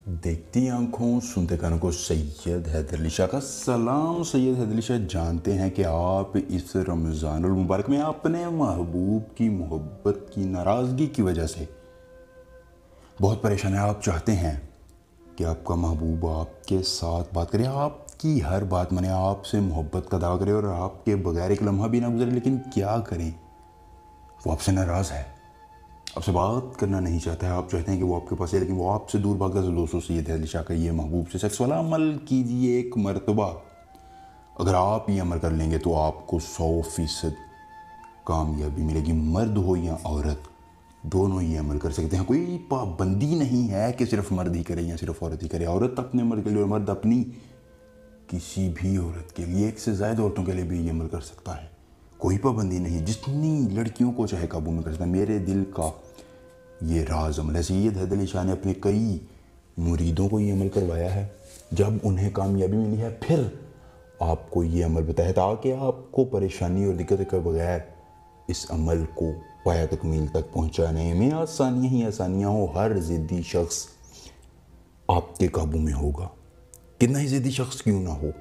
देखती आंखों सुनते कानों को सैयद हैदर अली शाह का सलाम। सैयद हैदर अली शाह जानते हैं कि आप इस रमज़ानुल मुबारक में अपने महबूब की मोहब्बत की नाराज़गी की वजह से बहुत परेशान हैं। आप चाहते हैं कि आपका महबूब आपके साथ बात करे, आपकी हर बात माने, आपसे मोहब्बत का दावा करे और आपके बगैर एक लम्हा भी ना गुजरे। लेकिन क्या करें, वो आपसे नाराज़ है, आपसे बात करना नहीं चाहता है। आप चाहते हैं कि वो आपके पास है लेकिन वो आपसे दूर भागता है। तो दोस्तों, सैयद हैदर अली शाह का ये महबूब से सेक्स वाला अमल कीजिए एक मरतबा। अगर आप ये अमल कर लेंगे तो आपको 100% कामयाबी मिलेगी। मर्द हो या औरत, दोनों ये अमल कर सकते हैं। कोई पाबंदी नहीं है कि सिर्फ मर्द ही करे या सिर्फ औरत ही करे। औरत अपने मर्द के लिए और मर्द अपनी किसी भी औरत के लिए, एक से ज़्यादा औरतों के लिए भी ये अमल कर सकता है। कोई पाबंदी नहीं, जितनी लड़कियों को चाहे काबू में कर सकता है। मेरे दिल का ये राज अमल है। सैयद हैदर अली शाह ने अपने कई मुरीदों को ये अमल करवाया है। जब उन्हें कामयाबी मिली है फिर आपको ये अमल बताया ताकि आपको परेशानी और दिक्कत के बगैर इस अमल को पाया तकमील तक पहुंचाने में आसानियाँ ही आसानियाँ हो। हर ज़िद्दी शख्स आपके काबू में होगा, कितना ही ज़िद्दी शख्स क्यों ना हो,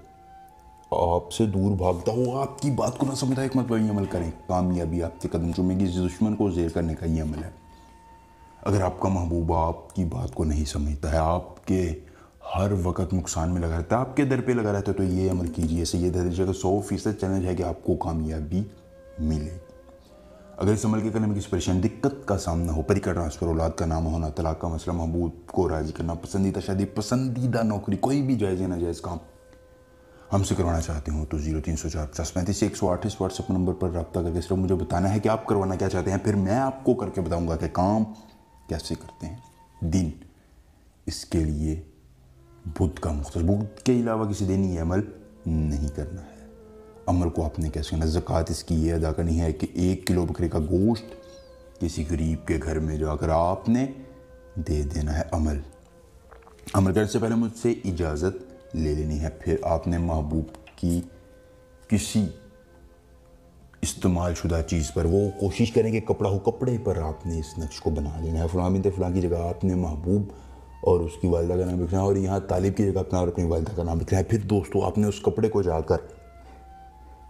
आपसे दूर भागता हो, आपकी बात को ना समझता, एक मतलब ये अमल करें, कामयाबी आपके कदम चूमेगी। इस दुश्मन को ज़ेर करने का ये अमल है। अगर आपका महबूब आपकी बात को नहीं समझता है, आपके हर वक्त नुकसान में लगा रहता है, आपके दर पे लगा रहता है, तो ये अमल कीजिए। सैयद हैदर अली शाह का 100% चैलेंज है कि आपको कामयाबी मिलेगी। अगर इस अमल के करने में किसी परेशानी दिक्कत का सामना हो, परी का ट्रांसफ़र, औलाद का नाम होना, तलाक का मसला, महबूब को राज़ी करना, पसंदीदा शादी, पसंदीदा नौकरी, कोई भी जायज़ या नाजायज़ काम हमसे करवाना चाहते हो तो 0304 इस व्हाट्सएप नंबर पर रब्ता करके सिर्फ मुझे बताना है कि आप करवाना क्या चाहते हैं। फिर मैं आपको करके बताऊंगा कि काम कैसे करते हैं। दिन इसके लिए बुध का मुख्तस, बुध के अलावा किसी दिन ये अमल नहीं करना है। अमल को आपने कैसे करना, ज़कात इसकी ये अदा करनी है कि 1 किलो बकरे का गोश्त किसी गरीब के घर में जाकर आपने दे देना है। अमल करने से पहले मुझसे इजाज़त ले लेनी है। फिर आपने महबूब की किसी इस्तेमाल शुदा चीज़ पर, वो कोशिश करें कि कपड़ा हो, कपड़े पर आपने इस नक्श को बना लेना है। फ़लाँ बिन्त फ़लाँ की जगह आपने महबूब और उसकी वालिदा का नाम लिखना है और यहाँ तालिब की जगह अपना और अपनी वालिदा का नाम लिखना है। फिर दोस्तों, आपने उस कपड़े को जाकर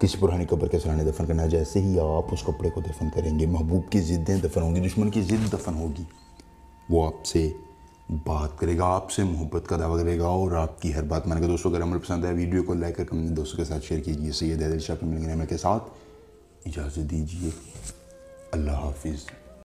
किसी पुरानी कब्र के सराहने दफन करना है। जैसे ही आप उस कपड़े को दफन करेंगे, महबूब की ज़िद्दें दफन होंगी, दुश्मन की ज़िद दफन होगी। वो आपसे बात करेगा, आपसे मोहब्बत का दावा करेगा और आपकी हर बात मानेगा। दोस्तों, अगर अमल पसंद आया वीडियो को लाइक करके अपने दोस्तों के साथ शेयर कीजिए। सैयद हैदर अली शाह के मिलेंगे के साथ इजाज़त दीजिए। अल्लाह हाफिज़।